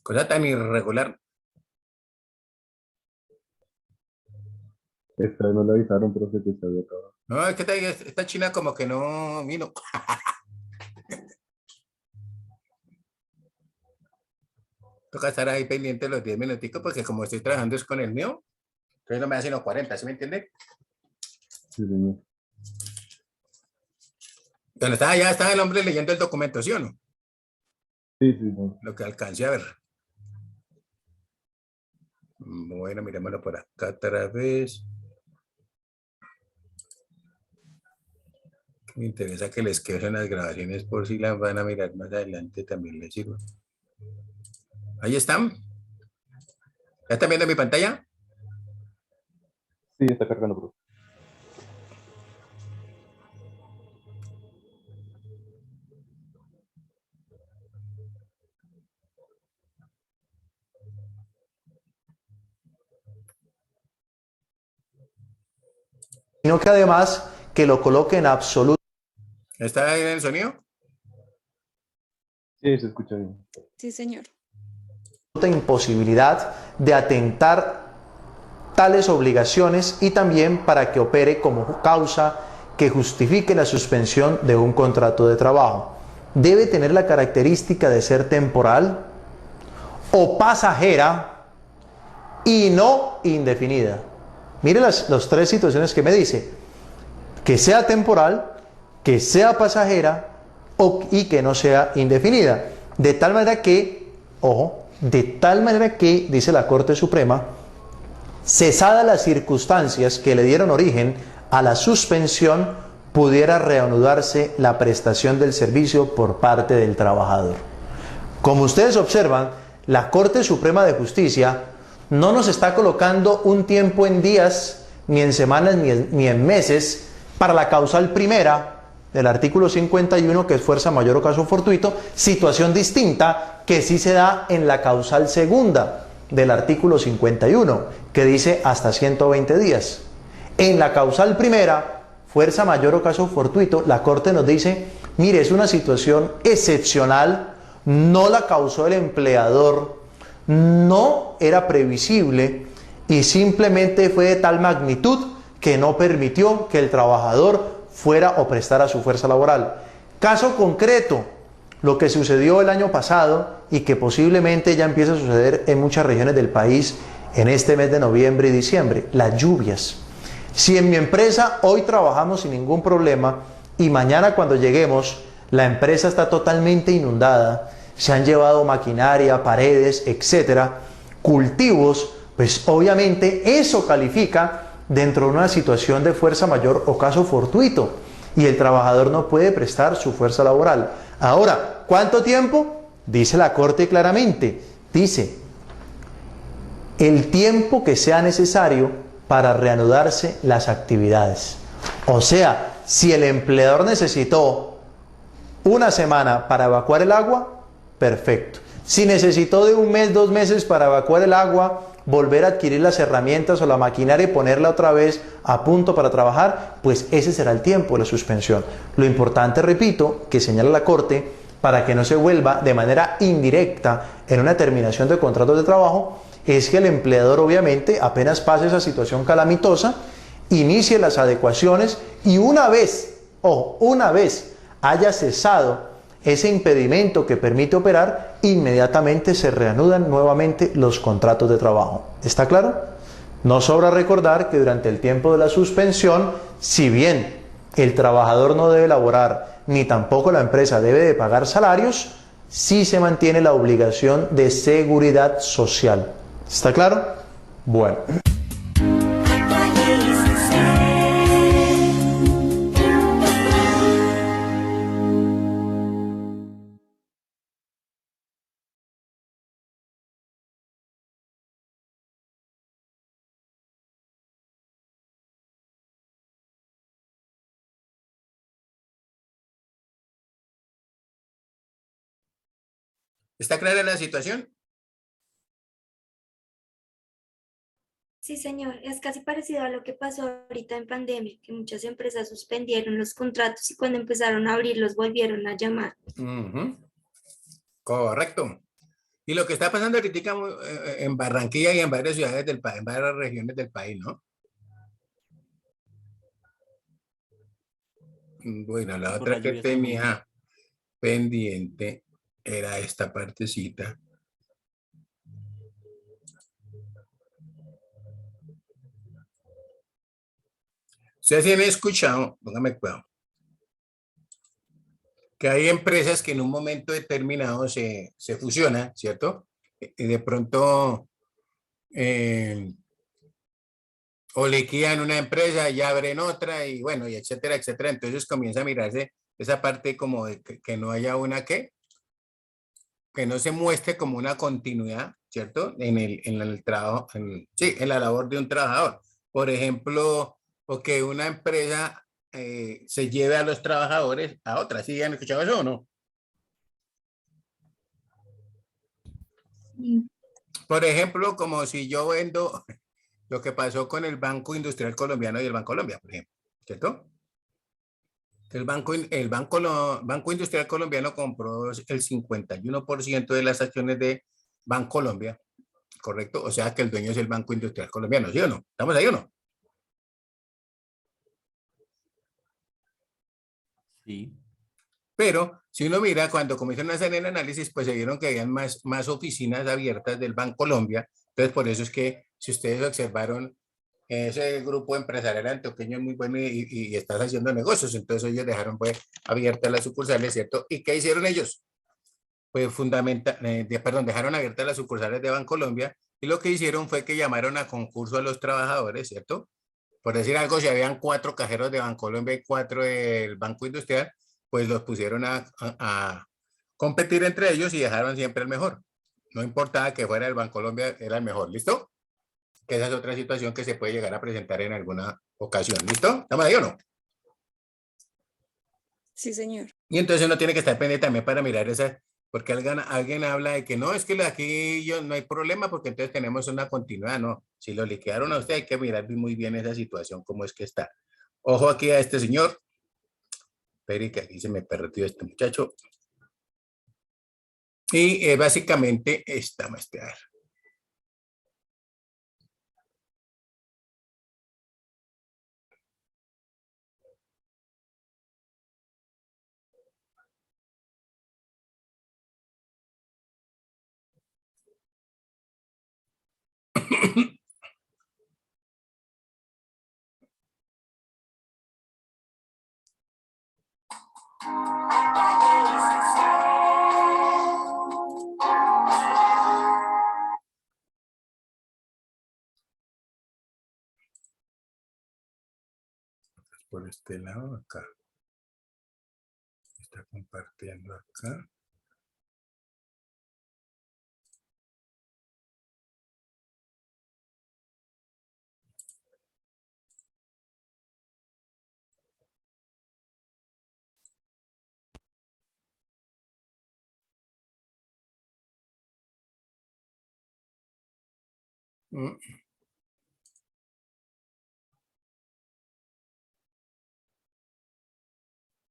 Cosa tan irregular. Esta vez no le avisaron, profe, que se había acabado. No, es que esta China como que no vino. Toca estar ahí pendiente los 10 minuticos porque como estoy trabajando es con el mío, entonces no me hacen los 40, ¿sí me entiende? Sí, señor. Pero ya estaba el hombre leyendo el documento, ¿sí o no? Sí, sí, no. Lo que alcancé a ver. Bueno, miremoslo por acá otra vez. Me interesa que les queden las grabaciones por si las van a mirar más adelante, también les sirve. Ahí están. ¿Ya están viendo mi pantalla? Sí, está cargando, profe. Sino que además que lo coloque en absoluta ¿Está ahí en el sonido? Sí, se escucha bien. Sí, señor. imposibilidad de atentar tales obligaciones y también para que opere como causa que justifique la suspensión de un contrato de trabajo. Debe tener la característica de ser temporal o pasajera y no indefinida. Mire las tres situaciones que me dice: que sea temporal, que sea pasajera y que no sea indefinida. De tal manera que, ojo, de tal manera que, dice la Corte Suprema, cesadas las circunstancias que le dieron origen a la suspensión, pudiera reanudarse la prestación del servicio por parte del trabajador. Como ustedes observan, la Corte Suprema de Justicia no nos está colocando un tiempo en días, ni en semanas, ni en meses, para la causal primera del artículo 51, que es fuerza mayor o caso fortuito, situación distinta que sí se da en la causal segunda del artículo 51, que dice hasta 120 días. En la causal primera, fuerza mayor o caso fortuito, la Corte nos dice, mire, es una situación excepcional, no la causó el empleador, no era previsible y simplemente fue de tal magnitud que no permitió que el trabajador fuera o prestara su fuerza laboral. Caso concreto, lo que sucedió el año pasado y que posiblemente ya empieza a suceder en muchas regiones del país en este mes de noviembre y diciembre, las lluvias. Si en mi empresa hoy trabajamos sin ningún problema y mañana cuando lleguemos la empresa está totalmente inundada, se han llevado maquinaria, paredes, etcétera, cultivos, pues obviamente eso califica dentro de una situación de fuerza mayor o caso fortuito y el trabajador no puede prestar su fuerza laboral. Ahora, ¿cuánto tiempo? Dice la Corte claramente, dice, el tiempo que sea necesario para reanudarse las actividades. O sea, si el empleador necesitó una semana para evacuar el agua, perfecto. Si necesitó de un mes, 2 meses para evacuar el agua, volver a adquirir las herramientas o la maquinaria y ponerla otra vez a punto para trabajar, pues ese será el tiempo de la suspensión. Lo importante, repito, que señala la Corte, para que no se vuelva de manera indirecta en una terminación de contratos de trabajo, es que el empleador obviamente apenas pase esa situación calamitosa, inicie las adecuaciones y una vez haya cesado ese impedimento que permite operar, inmediatamente se reanudan nuevamente los contratos de trabajo. ¿Está claro? No sobra recordar que durante el tiempo de la suspensión, si bien el trabajador no debe laborar, ni tampoco la empresa debe de pagar salarios, sí se mantiene la obligación de seguridad social. ¿Está claro? Bueno. ¿Está clara la situación? Sí, señor, es casi parecido a lo que pasó ahorita en pandemia, que muchas empresas suspendieron los contratos y cuando empezaron a abrirlos volvieron a llamar. Correcto. Y lo que está pasando ahorita en Barranquilla y en varias ciudades del país, en varias regiones del país, ¿no? Bueno, la Por la otra que lluvia está muy duro. tenía pendiente era esta partecita. Ustedes sí han escuchado, póngame cuidado, que hay empresas que en un momento determinado se fusionan, ¿cierto? Y de pronto eh, o liquidan una empresa y abren otra y bueno, y etcétera, etcétera. Entonces comienza a mirarse esa parte como de que no haya una que no se muestre como una continuidad, ¿cierto? En el trabajo, sí, en la labor de un trabajador. Por ejemplo, o que una empresa se lleve a los trabajadores a otra. ¿Sí han escuchado eso o no? Sí. Por ejemplo, como si yo vendo lo que pasó con el Banco Industrial Colombiano y el Banco Colombia, por ejemplo, ¿cierto? Banco Industrial Colombiano compró el 51% de las acciones de Bancolombia, ¿correcto? O sea que el dueño es el Banco Industrial Colombiano, ¿sí o no? ¿Estamos ahí o no? Sí. Pero si uno mira, cuando comenzaron a hacer el análisis, pues se vieron que habían más oficinas abiertas del Bancolombia. Entonces, por eso es que, si ustedes observaron, ese grupo empresarial antioqueño es muy bueno y estás haciendo negocios. Entonces, ellos dejaron pues abiertas las sucursales, ¿cierto? ¿Y qué hicieron ellos? Pues dejaron abiertas las sucursales de Bancolombia y lo que hicieron fue que llamaron a concurso a los trabajadores, ¿cierto? Por decir algo, si habían 4 cajeros de Bancolombia y 4 del Banco Industrial, pues los pusieron a competir entre ellos y dejaron siempre el mejor. No importaba que fuera el Bancolombia, era el mejor, ¿listo? Que esa es otra situación que se puede llegar a presentar en alguna ocasión, ¿listo? ¿Estamos ahí o no? Sí, señor. Y entonces uno tiene que estar pendiente también para mirar esa, porque alguien habla de que no, es que aquí no hay problema porque entonces tenemos una continuidad, no. Si lo liquidaron a usted hay que mirar muy bien esa situación, cómo es que está. Ojo aquí a este señor. Espere que aquí se me perdió este muchacho. Y básicamente esta maestra. Por este lado acá. Está compartiendo acá.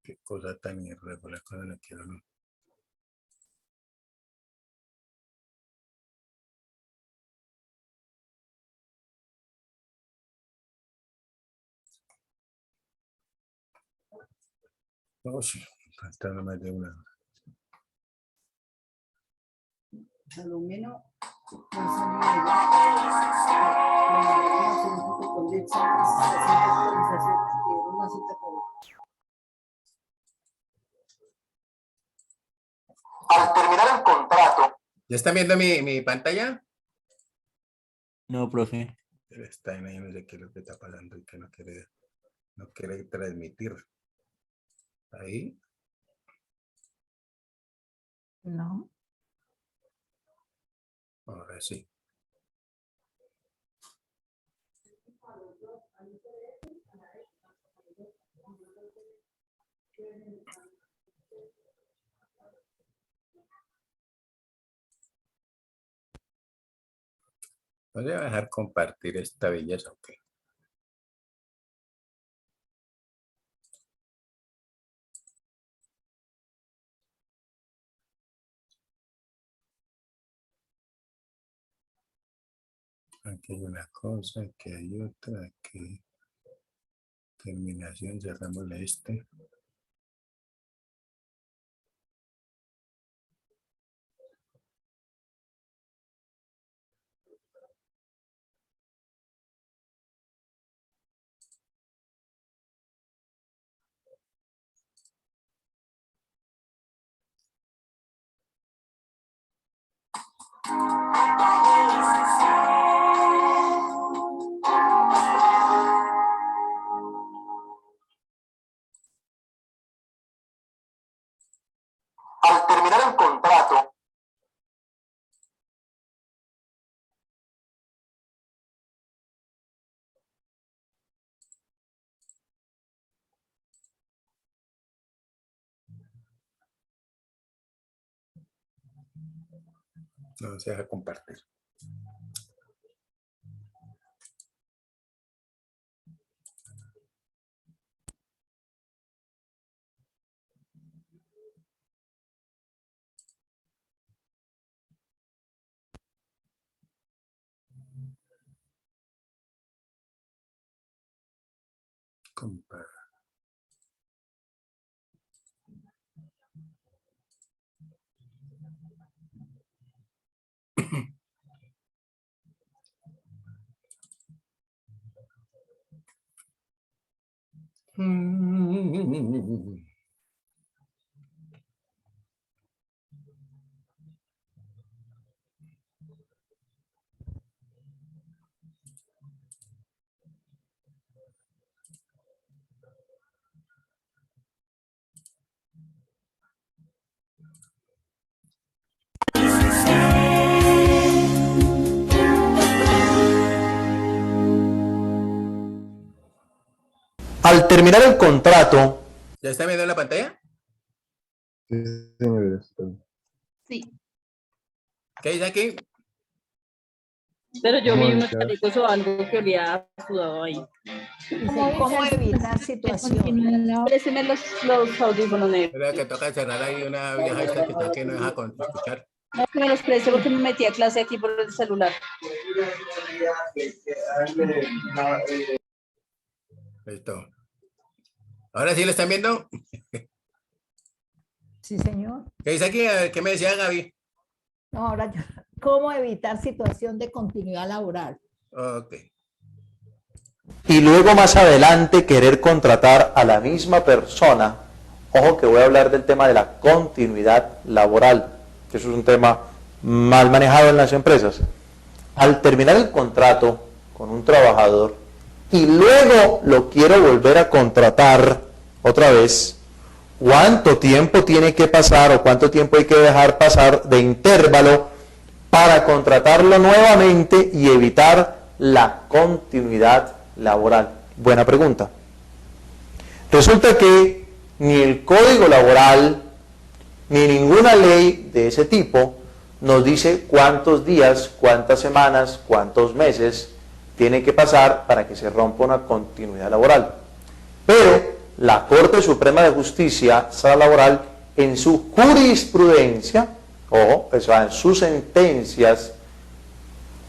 Qué cosa tan irregular cuando la quiero. ¿No? Oh, sí, falta más de una. Salomeno con leche, una cita por Al terminar el contrato, ¿Ya están viendo mi pantalla? No, profe. Está ahí, no sé qué es lo que está pasando y que no quiere transmitir. Ahí. No. Ahora sí. Voy a dejar compartir esta belleza, ok. Aquí hay una cosa, aquí hay otra, aquí terminación, cerramos este. Al terminar el contrato, No se deja compartir. Compartir. al terminar el contrato, ¿Ya está viendo la pantalla? Sí, señor, está bien. Sí, ¿Qué dice aquí? Pero yo vi unos Mónica. chalecos o algo que olía sudado ahí. ¿cómo evitar situaciones? Présteme los audífonos negros. Creo que toca cerrar ahí una vieja esta que está aquí, no deja escuchar. No, que me los preste porque me metí a clase aquí por el celular. Listo. Ahora sí lo están viendo. Sí, señor. ¿Qué dice aquí? A ver, ¿qué me decía Gaby? No, ahora yo, ¿cómo evitar situación de continuidad laboral? Ok. y luego más adelante querer contratar a la misma persona. Ojo que voy a hablar del tema de la continuidad laboral, que eso es un tema mal manejado en las empresas. Al terminar el contrato con un trabajador y luego lo quiero volver a contratar otra vez, ¿cuánto tiempo tiene que pasar o cuánto tiempo hay que dejar pasar de intervalo para contratarlo nuevamente y evitar la continuidad laboral? Buena pregunta. Resulta que ni el Código Laboral ni ninguna ley de ese tipo nos dice cuántos días, cuántas semanas, cuántos meses tiene que pasar para que se rompa una continuidad laboral. Pero la Corte Suprema de Justicia, Sala Laboral, en su jurisprudencia, ojo, o sea, en sus sentencias,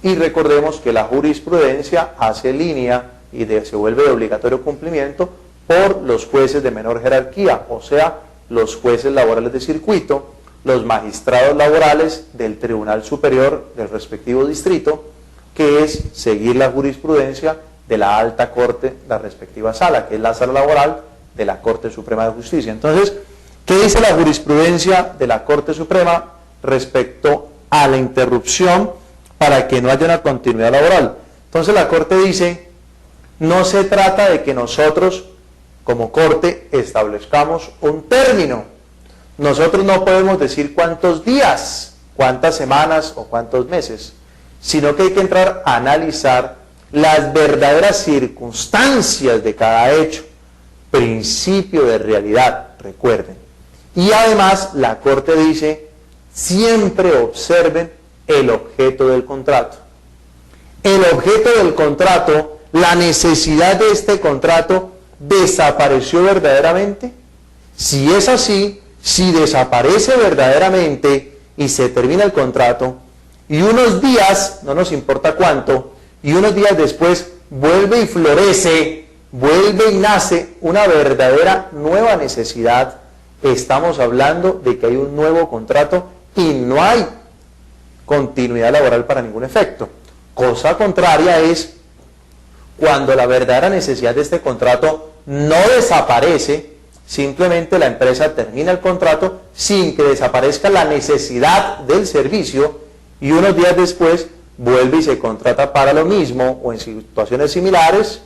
y recordemos que la jurisprudencia hace línea y se vuelve de obligatorio cumplimiento por los jueces de menor jerarquía, o sea, los jueces laborales de circuito, los magistrados laborales del Tribunal Superior del respectivo distrito, que es seguir la jurisprudencia de la alta corte, la respectiva sala, que es la sala laboral de la Corte Suprema de Justicia. Entonces, ¿qué dice la jurisprudencia de la Corte Suprema respecto a la interrupción para que no haya una continuidad laboral? Entonces la Corte dice, no se trata de que nosotros como Corte establezcamos un término. Nosotros no podemos decir cuántos días, cuántas semanas o cuántos meses, sino que hay que entrar a analizar las verdaderas circunstancias de cada hecho, principio de realidad, recuerden. Y además la Corte dice, siempre observen el objeto del contrato. El objeto del contrato, la necesidad de este contrato, ¿desapareció verdaderamente? Si es así, si desaparece verdaderamente y se termina el contrato, y unos días, no nos importa cuánto, y unos días después vuelve y florece, vuelve y nace una verdadera nueva necesidad, estamos hablando de que hay un nuevo contrato y no hay continuidad laboral para ningún efecto. Cosa contraria es cuando la verdadera necesidad de este contrato no desaparece, simplemente la empresa termina el contrato sin que desaparezca la necesidad del servicio y unos días después vuelve y se contrata para lo mismo o en situaciones similares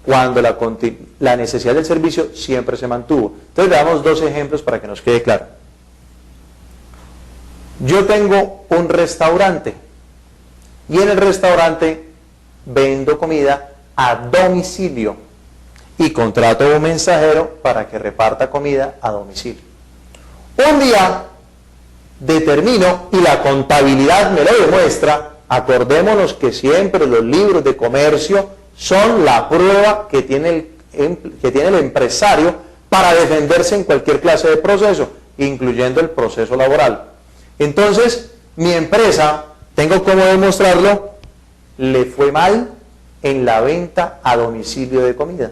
cuando la necesidad del servicio siempre se mantuvo. Entonces veamos dos ejemplos para que nos quede claro. Yo tengo un restaurante y en el restaurante vendo comida a domicilio y contrato a un mensajero para que reparta comida a domicilio. Un día determino, y la contabilidad me lo demuestra, acordémonos que siempre los libros de comercio son la prueba que tiene el empresario para defenderse en cualquier clase de proceso, incluyendo el proceso laboral. Entonces, mi empresa, tengo cómo demostrarlo, le fue mal en la venta a domicilio de comida.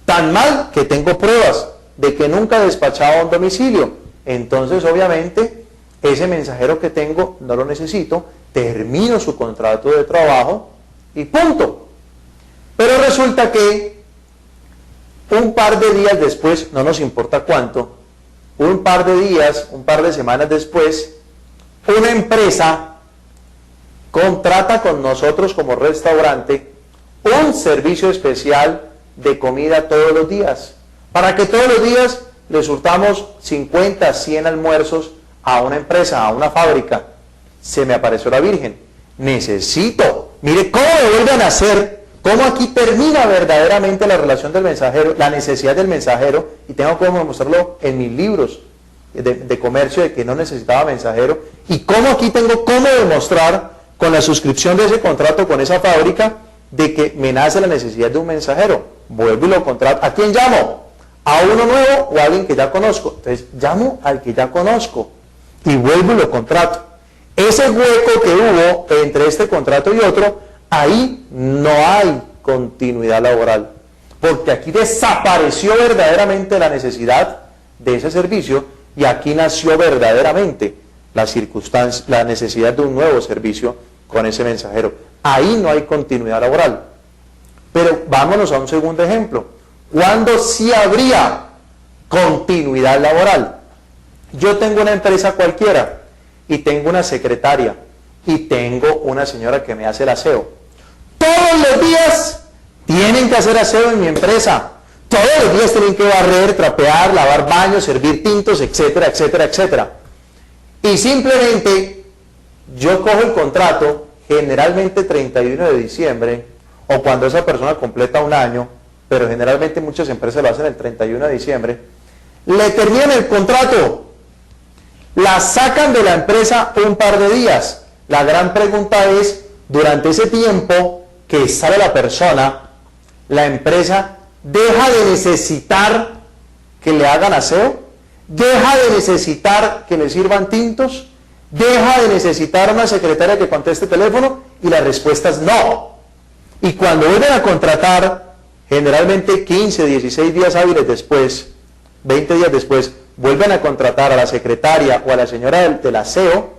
Tan mal que tengo pruebas de que nunca despachaba a un domicilio. Entonces, obviamente, ese mensajero que tengo no lo necesito, termino su contrato de trabajo y punto. Pero resulta que un par de días después, no nos importa cuánto, un par de días, un par de semanas después, una empresa contrata con nosotros como restaurante un servicio especial de comida todos los días, para que todos los días le surtamos 50, 100 almuerzos a una empresa, a una fábrica. Se me apareció la Virgen. Necesito, mire cómo me vuelven a hacer, cómo aquí termina verdaderamente la relación del mensajero, la necesidad del mensajero, y tengo cómo mostrarlo en mis libros de comercio de que no necesitaba mensajero, y cómo aquí tengo cómo demostrar con la suscripción de ese contrato con esa fábrica de que me nace la necesidad de un mensajero. Vuelvo y lo contrato. ¿A quién llamo? ¿A uno nuevo o a alguien que ya conozco? Entonces llamo al que ya conozco y vuelvo y lo contrato. Ese hueco que hubo entre este contrato y otro, ahí no hay continuidad laboral, porque aquí desapareció verdaderamente la necesidad de ese servicio y aquí nació verdaderamente la necesidad de un nuevo servicio con ese mensajero. Ahí no hay continuidad laboral. Pero vámonos a un segundo ejemplo. ¿Cuándo sí habría continuidad laboral? Yo tengo una empresa cualquiera y tengo una secretaria y tengo una señora que me hace el aseo. Todos los días tienen que hacer aseo en mi empresa. Todos los días tienen que barrer, trapear, lavar baños, servir tintos, etcétera, etcétera, etcétera. Y simplemente yo cojo el contrato, generalmente 31 de diciembre, o cuando esa persona completa un año, pero generalmente muchas empresas lo hacen el 31 de diciembre, le terminan el contrato, la sacan de la empresa un par de días. La gran pregunta es, durante ese tiempo que sale la persona, la empresa deja de necesitar que le hagan aseo, deja de necesitar que le sirvan tintos, deja de necesitar una secretaria que conteste teléfono, y la respuesta es no. Y cuando vuelven a contratar, generalmente 15, 16 días hábiles después, 20 días después, vuelven a contratar a la secretaria o a la señora del aseo,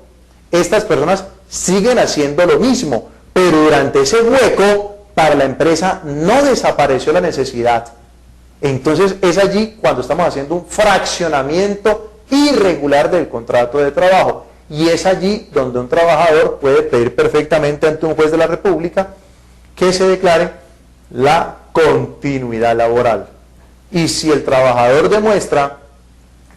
estas personas siguen haciendo lo mismo, pero durante ese hueco, para la empresa no desapareció la necesidad. Entonces es allí cuando estamos haciendo un fraccionamiento irregular del contrato de trabajo, y es allí donde un trabajador puede pedir perfectamente ante un juez de la República que se declare la continuidad laboral. Y si el trabajador demuestra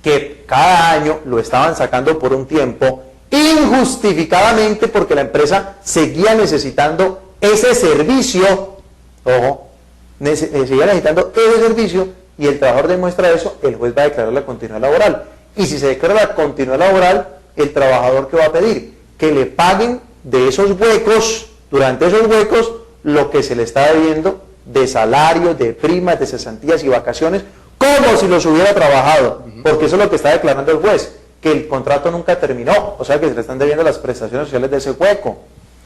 que cada año lo estaban sacando por un tiempo injustificadamente porque la empresa seguía necesitando ese servicio, ojo, seguía necesitando ese servicio, y el trabajador demuestra eso, el juez va a declarar la continuidad laboral. Y si se declara la continuidad laboral, el trabajador, ¿qué va a pedir? Que le paguen de esos huecos, durante esos huecos, lo que se le está debiendo de salarios, de primas, de cesantías y vacaciones, como si los hubiera trabajado, porque eso es lo que está declarando el juez, que el contrato nunca terminó, o sea que se le están debiendo las prestaciones sociales de ese hueco.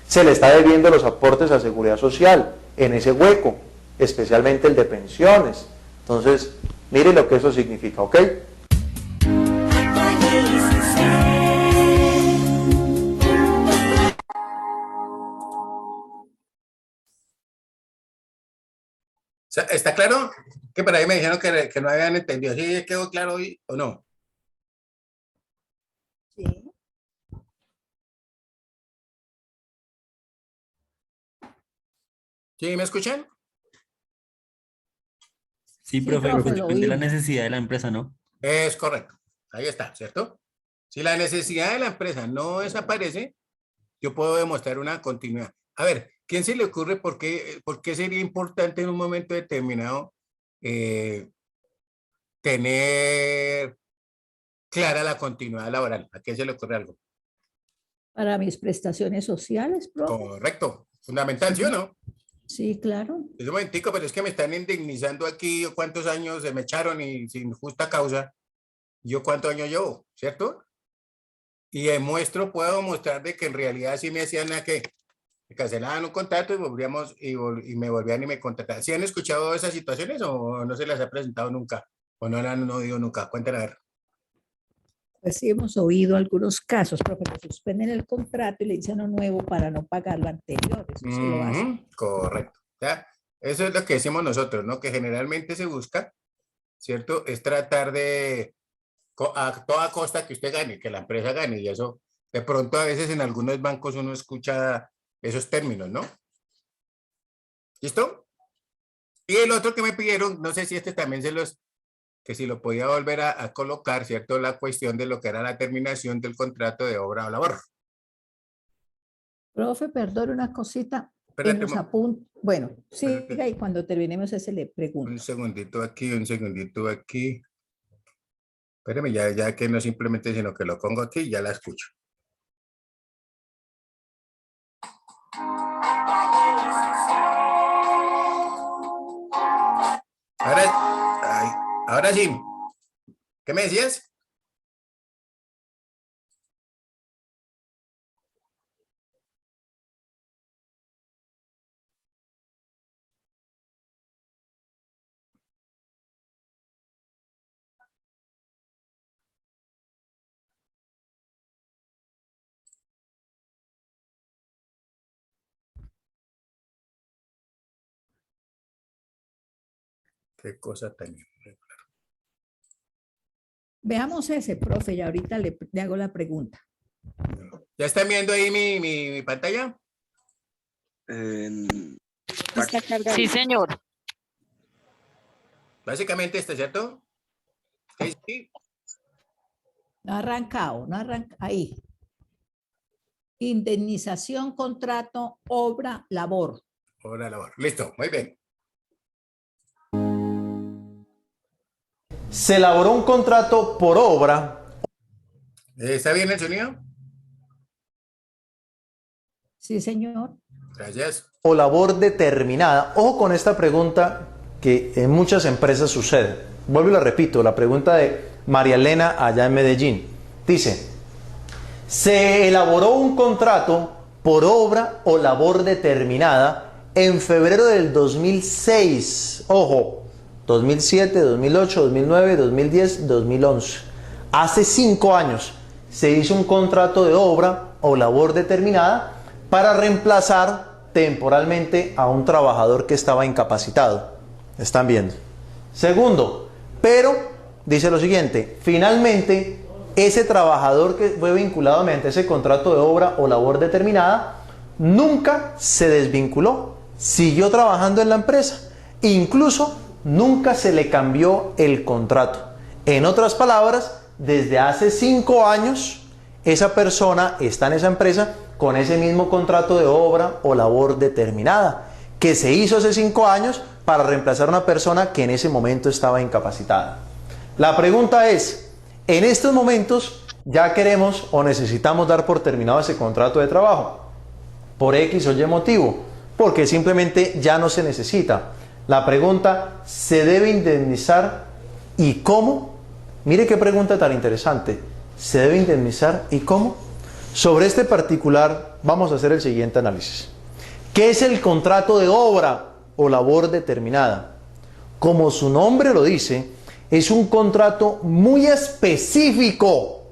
Se le está debiendo los aportes a seguridad social en ese hueco, especialmente el de pensiones. Entonces, mire lo que eso significa, ¿ok? ¿Está claro? Que por ahí me dijeron que no habían entendido. ¿Sí quedó claro hoy o no? Sí. ¿Sí me escuchan? Sí, Sí, profe, profe, pues lo depende de la oímos. necesidad de la empresa, ¿no? Es correcto. Ahí está, ¿cierto? Si la necesidad de la empresa no desaparece, yo puedo demostrar una continuidad. A ver, ¿quién se le ocurre por qué sería importante en un momento determinado tener clara la continuidad laboral? ¿A quién se le ocurre algo? Para mis prestaciones sociales, profe. Correcto. Fundamental, ¿sí o no? Sí, claro. Es un momentico, pero es que me están indemnizando aquí. ¿Cuántos años se me echaron y sin justa causa? ¿Yo cuántos años llevo? ¿Cierto? Y puedo mostrar de que en realidad sí me hacían que me cancelaban un contrato y y me volvían y me contrataban. ¿Sí han escuchado esas situaciones o no se las ha presentado nunca? ¿O no las han oído nunca? Cuéntame a ver. Pues sí, hemos oído algunos casos, profe, que suspenden el contrato y le dicen uno nuevo para no pagar lo anterior. Eso sí lo hacen. Correcto. ¿Ya? Eso es lo que decimos nosotros, ¿no? Que generalmente se busca, ¿cierto? Es tratar de a toda costa que usted gane, que la empresa gane. Y eso, de pronto a veces en algunos bancos uno escucha esos términos, ¿no? ¿Listo? Y el otro que me pidieron, no sé si este también que si lo podía volver a colocar, ¿cierto? La cuestión de lo que era la terminación del contrato de obra o labor. Profe, perdón una cosita. En Espérate, los apuntes. Bueno, espérate. siga y cuando terminemos ese le Un pregunto. segundito aquí, un segundito aquí. Espérame, ya que no simplemente, sino que lo pongo aquí y ya la escucho. Ahora sí. ¿Qué me decías? Qué cosa tan... Veamos ese, profe, y ahorita le hago la pregunta. ¿Ya están viendo ahí mi pantalla? Está cargando. Sí, señor. Básicamente este, ¿cierto? Sí. No ha arrancado, no arranca. Ahí. Indemnización, contrato, obra, labor. Obra, labor. Listo, muy bien. Se elaboró un contrato por obra. ¿Está bien el sonido? Sí, señor. Gracias. O labor determinada. Ojo con esta pregunta que en muchas empresas sucede. Vuelvo y la repito, la pregunta de María Elena allá en Medellín. Dice, se elaboró un contrato por obra o labor determinada en febrero del 2006. Ojo, 2007, 2008, 2009, 2010, 2011. Hace 5 años se hizo un contrato de obra o labor determinada para reemplazar temporalmente a un trabajador que estaba incapacitado. ¿Están viendo? Segundo, pero dice lo siguiente, finalmente ese trabajador que fue vinculado mediante ese contrato de obra o labor determinada nunca se desvinculó, siguió trabajando en la empresa, incluso nunca se le cambió el contrato. En otras palabras, desde hace 5 años esa persona está en esa empresa con ese mismo contrato de obra o labor determinada que se hizo hace 5 años para reemplazar a una persona que en ese momento estaba incapacitada. La pregunta es, en estos momentos ya queremos o necesitamos dar por terminado ese contrato de trabajo por X o Y motivo, porque simplemente ya no se necesita. La pregunta, ¿se debe indemnizar y cómo? Mire qué pregunta tan interesante. ¿Se debe indemnizar y cómo? Sobre este particular vamos a hacer el siguiente análisis. ¿Qué es el contrato de obra o labor determinada? Como su nombre lo dice, es un contrato muy específico.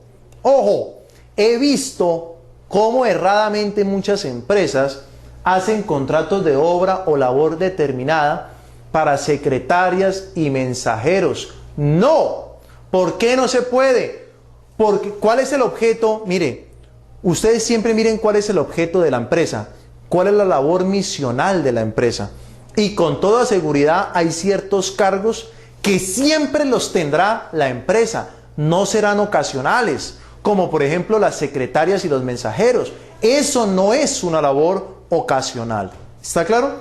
Ojo, he visto cómo erradamente muchas empresas hacen contratos de obra o labor determinada para secretarias y mensajeros. No, ¿por qué no se puede? Porque, ¿cuál es el objeto? Mire, ustedes siempre miren cuál es el objeto de la empresa, cuál es la labor misional de la empresa. Y con toda seguridad hay ciertos cargos que siempre los tendrá la empresa, no serán ocasionales, como por ejemplo las secretarias y los mensajeros. Eso no es una labor ocasional. ¿Está claro?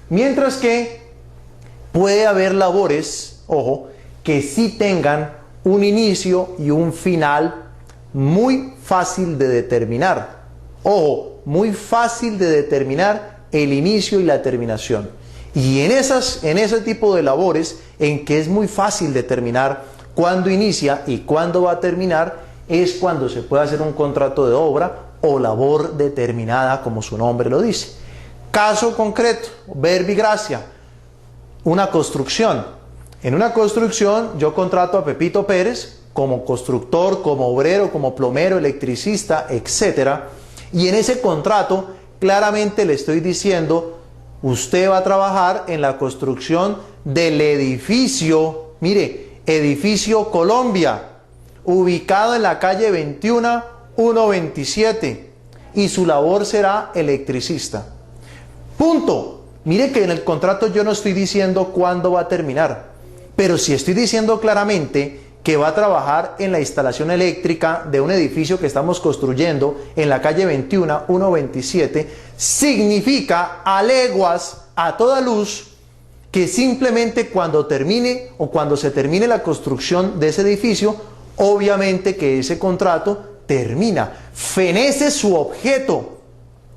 Mientras que puede haber labores, ojo, que sí tengan un inicio y un final muy fácil de determinar. Ojo, muy fácil de determinar el inicio y la terminación. Y en ese tipo de labores en que es muy fácil determinar cuándo inicia y cuándo va a terminar, es cuando se puede hacer un contrato de obra o labor determinada, como su nombre lo dice. Caso concreto, verbigracia, una construcción. En una construcción yo contrato a Pepito Pérez como constructor, como obrero, como plomero, electricista, etc. Y en ese contrato claramente le estoy diciendo: usted va a trabajar en la construcción del edificio, mire, Edificio Colombia, ubicado en la calle 21, 127, y su labor será electricista. Punto. Mire que en el contrato yo no estoy diciendo cuándo va a terminar, pero sí estoy diciendo claramente que va a trabajar en la instalación eléctrica de un edificio que estamos construyendo en la calle 21, 127, significa a leguas, a toda luz, que simplemente cuando termine o cuando se termine la construcción de ese edificio, obviamente que ese contrato termina. Fenece su objeto.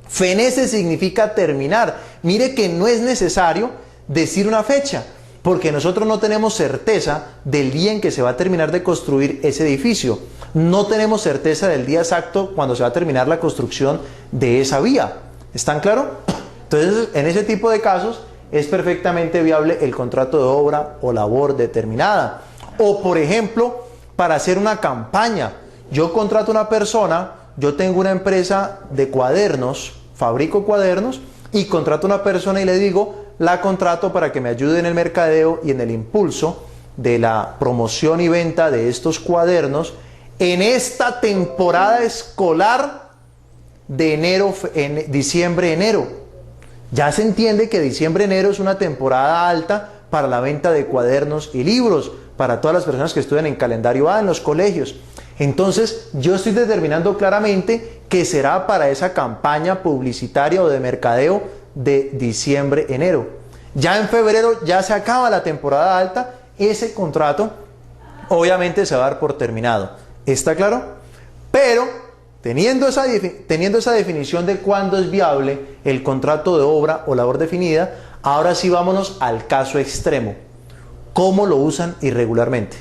Fenece significa terminar. Mire que no es necesario decir una fecha, porque nosotros no tenemos certeza del día en que se va a terminar de construir ese edificio. No tenemos certeza del día exacto cuando se va a terminar la construcción de esa vía. ¿Están claros? Entonces, en ese tipo de casos es perfectamente viable el contrato de obra o labor determinada. O, por ejemplo, para hacer una campaña. Yo contrato a una persona, yo tengo una empresa de cuadernos, fabrico cuadernos, y contrato a una persona y le digo: la contrato para que me ayude en el mercadeo y en el impulso de la promoción y venta de estos cuadernos en esta temporada escolar de diciembre-enero. Ya se entiende que diciembre-enero es una temporada alta para la venta de cuadernos y libros, para todas las personas que estudian en calendario A en los colegios. Entonces, yo estoy determinando claramente que será para esa campaña publicitaria o de mercadeo de diciembre-enero. Ya en febrero ya se acaba la temporada alta, ese contrato obviamente se va a dar por terminado. ¿Está claro? Pero teniendo esa definición de cuándo es viable el contrato de obra o labor definida, ahora sí vámonos al caso extremo. ¿Cómo lo usan irregularmente?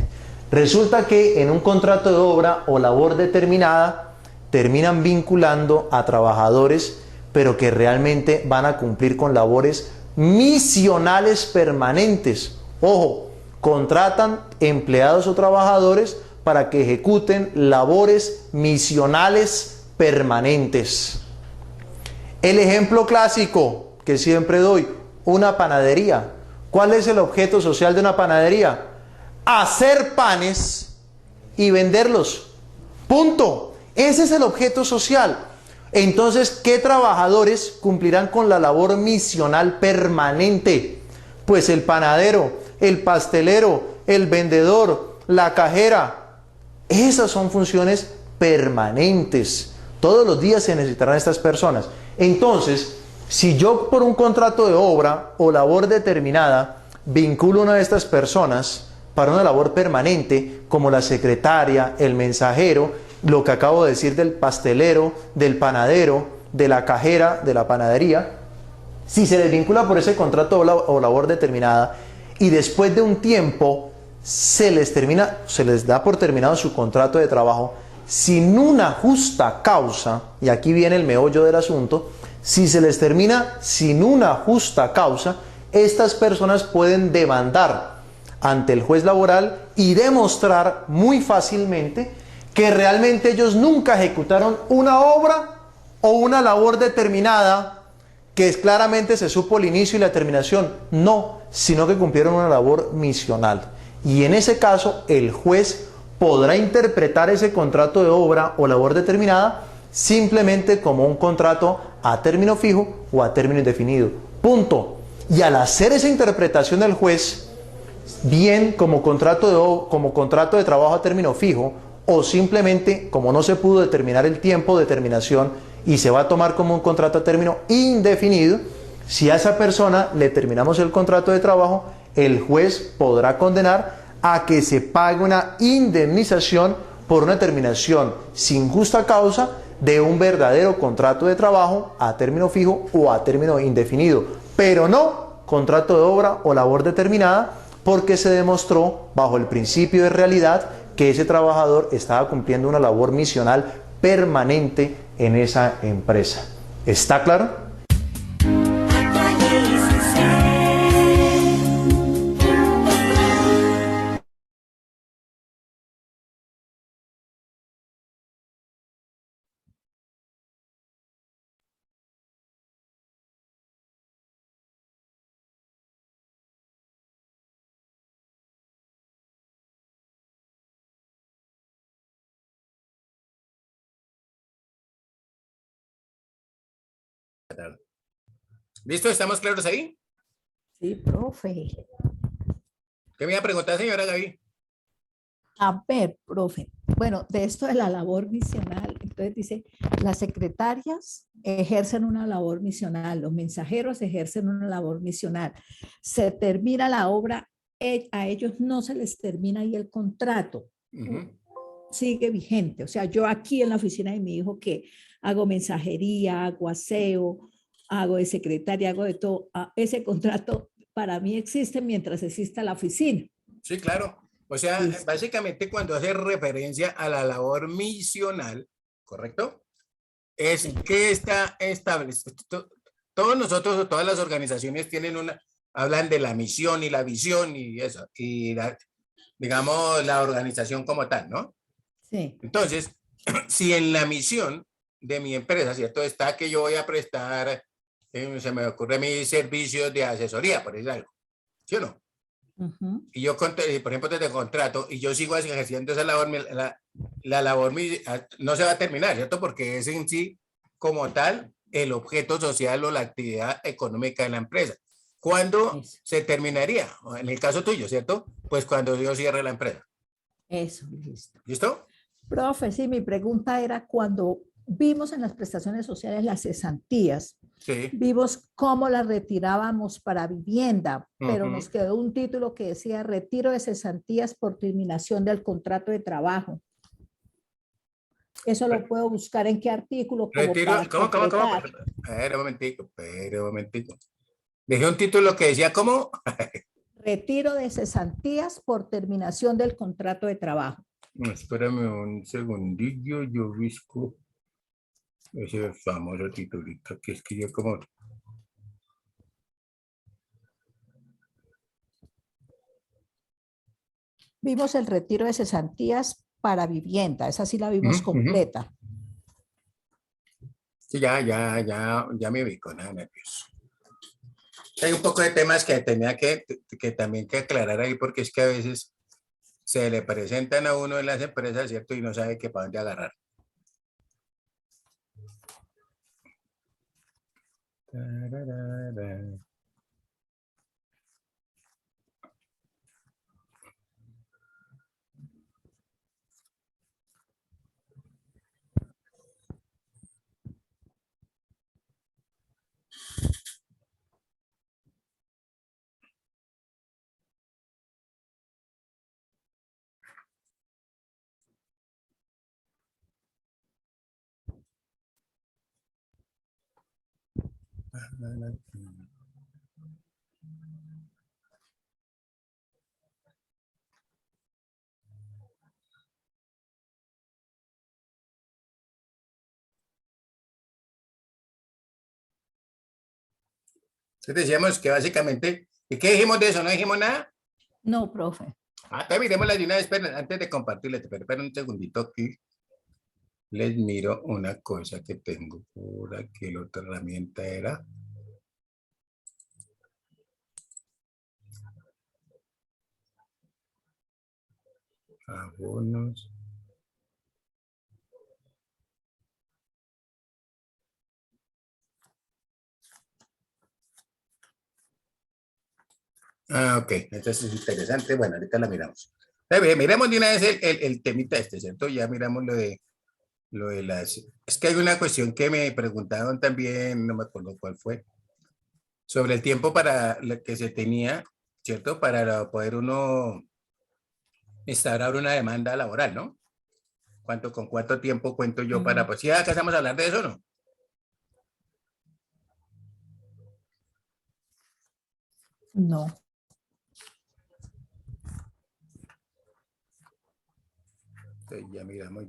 Resulta que en un contrato de obra o labor determinada terminan vinculando a trabajadores, pero que realmente van a cumplir con labores misionales permanentes. Ojo, contratan empleados o trabajadores para que ejecuten labores misionales permanentes. El ejemplo clásico que siempre doy, una panadería. ¿Cuál es el objeto social de una panadería? Hacer panes y venderlos. Punto. Ese es el objeto social. Entonces, ¿qué trabajadores cumplirán con la labor misional permanente? Pues el panadero, el pastelero, el vendedor, la cajera. Esas son funciones permanentes. Todos los días se necesitarán estas personas. Entonces, si yo por un contrato de obra o labor determinada vinculo a una de estas personas para una labor permanente, como la secretaria, el mensajero, lo que acabo de decir del pastelero, del panadero, de la cajera, de la panadería, si se les vincula por ese contrato o labor determinada y después de un tiempo se les da por terminado su contrato de trabajo, sin una justa causa, y aquí viene el meollo del asunto, si se les termina sin una justa causa, estas personas pueden demandar ante el juez laboral y demostrar muy fácilmente que realmente ellos nunca ejecutaron una obra o una labor determinada, que claramente se supo el inicio y la terminación. No, sino que cumplieron una labor misional. Y en ese caso, el juez podrá interpretar ese contrato de obra o labor determinada simplemente como un contrato a término fijo o a término indefinido. Punto. Y al hacer esa interpretación del juez, bien como contrato de trabajo a término fijo, o simplemente como no se pudo determinar el tiempo de terminación y se va a tomar como un contrato a término indefinido, si a esa persona le terminamos el contrato de trabajo, el juez podrá condenar a que se pague una indemnización por una terminación sin justa causa de un verdadero contrato de trabajo a término fijo o a término indefinido, pero no contrato de obra o labor determinada, porque se demostró bajo el principio de realidad que ese trabajador estaba cumpliendo una labor misional permanente en esa empresa. ¿Está claro? ¿Listo? ¿Estamos claros ahí? Sí, profe. ¿Qué me iba a preguntar, señora Gaby? A ver, profe. Bueno, de esto de la labor misional, entonces dice, las secretarias ejercen una labor misional, los mensajeros ejercen una labor misional. Se termina la obra, a ellos no se les termina ahí el contrato. Sigue vigente. O sea, yo aquí en la oficina de mi hijo que hago mensajería, hago aseo, hago de secretaria, hago de todo, ese contrato para mí existe mientras exista la oficina. Sí, claro. O sea, Listo. básicamente cuando hace referencia a la labor misional, ¿correcto? Es que está establecido. Todos nosotros o todas las organizaciones tienen hablan de la misión y la visión y eso, y digamos la organización como tal, ¿no? Sí. Entonces, si en la misión de mi empresa, ¿cierto? Está que yo voy a prestar, se me ocurre mis servicios de asesoría, por decir algo, ¿sí o no? Y yo, por ejemplo, te contrato y yo sigo ejerciendo esa labor, la labor no se va a terminar, ¿cierto? Porque es en sí, como tal, el objeto social o la actividad económica de la empresa. ¿Cuándo se terminaría? En el caso tuyo, ¿cierto? Pues cuando yo cierre la empresa. Eso, listo. ¿Listo? Profe, sí, mi pregunta era cuando vimos en las prestaciones sociales las cesantías, Sí. vimos cómo las retirábamos para vivienda, pero nos quedó un título que decía retiro de cesantías por terminación del contrato de trabajo. Eso lo puedo buscar en qué artículo. Como Retiro, para ¿cómo? completar. Espera un momentico. Dejé un título que decía, ¿cómo? Retiro de cesantías por terminación del contrato de trabajo. No, espérame un segundillo, yo busco ese famoso titulito que escribió como... Vimos el retiro de cesantías para vivienda, esa sí la vimos completa. Sí, ya me ubico, nada nervioso. Hay un poco de temas que tenía que también que aclarar ahí, porque es que a veces se le presentan a uno en las empresas, ¿cierto? Y no sabe qué para dónde agarrar. Entonces decíamos que básicamente, ¿y qué dijimos de eso? ¿No dijimos nada? No, profe. Entonces miremosla de una vez, esperen, antes de compartirles, esperen un segundito aquí. Les miro una cosa que tengo por aquí, la otra herramienta era. Abonos. Ok, entonces es interesante. Bueno, ahorita la miramos. Miremos de una vez el temita este, ¿cierto? Ya miramos lo de las... Es que hay una cuestión que me preguntaron también, no me acuerdo cuál fue, sobre el tiempo para lo que se tenía, ¿cierto? Para poder uno instaurar una demanda laboral, ¿no? ¿Con cuánto tiempo cuento yo para... Pues ya acabamos a hablar de eso, ¿no? No. Entonces ya miramos.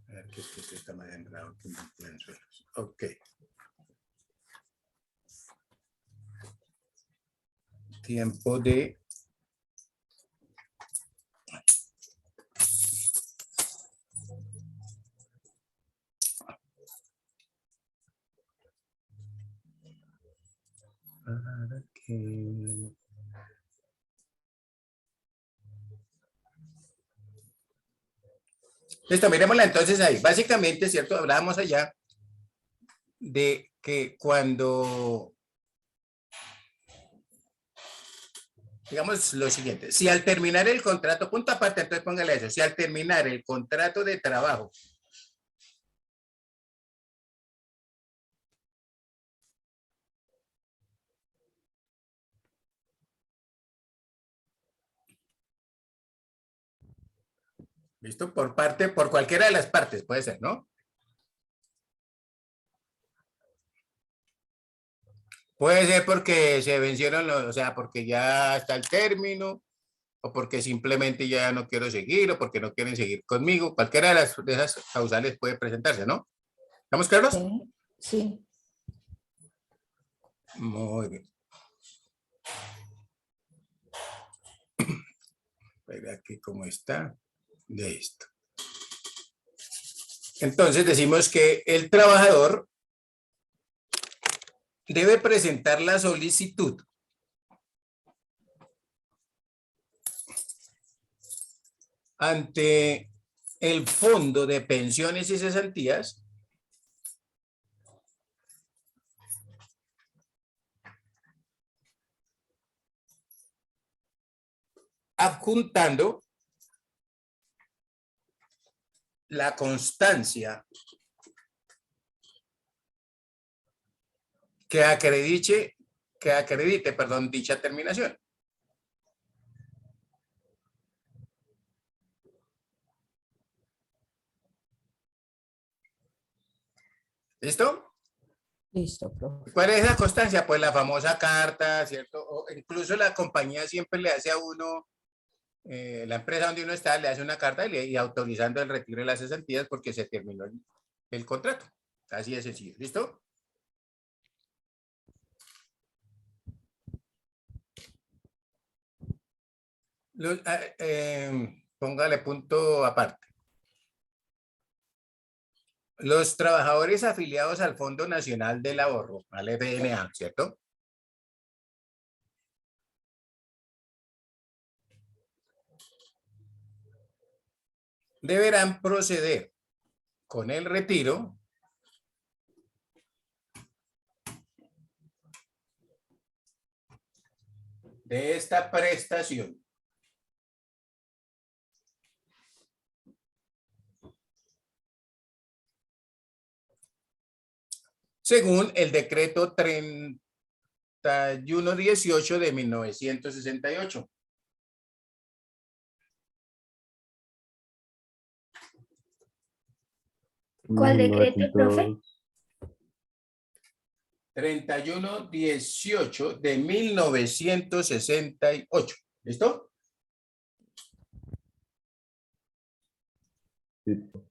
A ver, que esto está más enredado que un planzuelos. Ok. Tiempo de... Para que... Listo, miremosla entonces ahí. Básicamente, ¿cierto? Hablábamos allá de que cuando, digamos lo siguiente, si al terminar el contrato, punto aparte, entonces póngale eso, si al terminar el contrato de trabajo, ¿listo? Por cualquiera de las partes, puede ser, ¿no? Puede ser porque se vencieron, o sea, porque ya está el término, o porque simplemente ya no quiero seguir, o porque no quieren seguir conmigo. Cualquiera de esas causales puede presentarse, ¿no? ¿Estamos claros? Sí. Sí. Muy bien. Ver aquí cómo está. Listo. Entonces decimos que el trabajador debe presentar la solicitud ante el Fondo de Pensiones y Cesantías adjuntando la constancia que acredite, dicha terminación. ¿Listo? Listo, profe. ¿Cuál es la constancia? Pues la famosa carta, ¿cierto? O incluso la compañía siempre le hace a uno, la empresa donde uno está, le hace una carta y autorizando el retiro de las cesantías porque se terminó el contrato. Así de sencillo. ¿Listo? Póngale punto aparte. Los trabajadores afiliados al Fondo Nacional del Ahorro, al FNA, ¿cierto? Deberán proceder con el retiro de esta prestación según el decreto 3118 de 1968. ¿Cuál decreto, profe? 3118 de 1968. ¿Listo? Listo.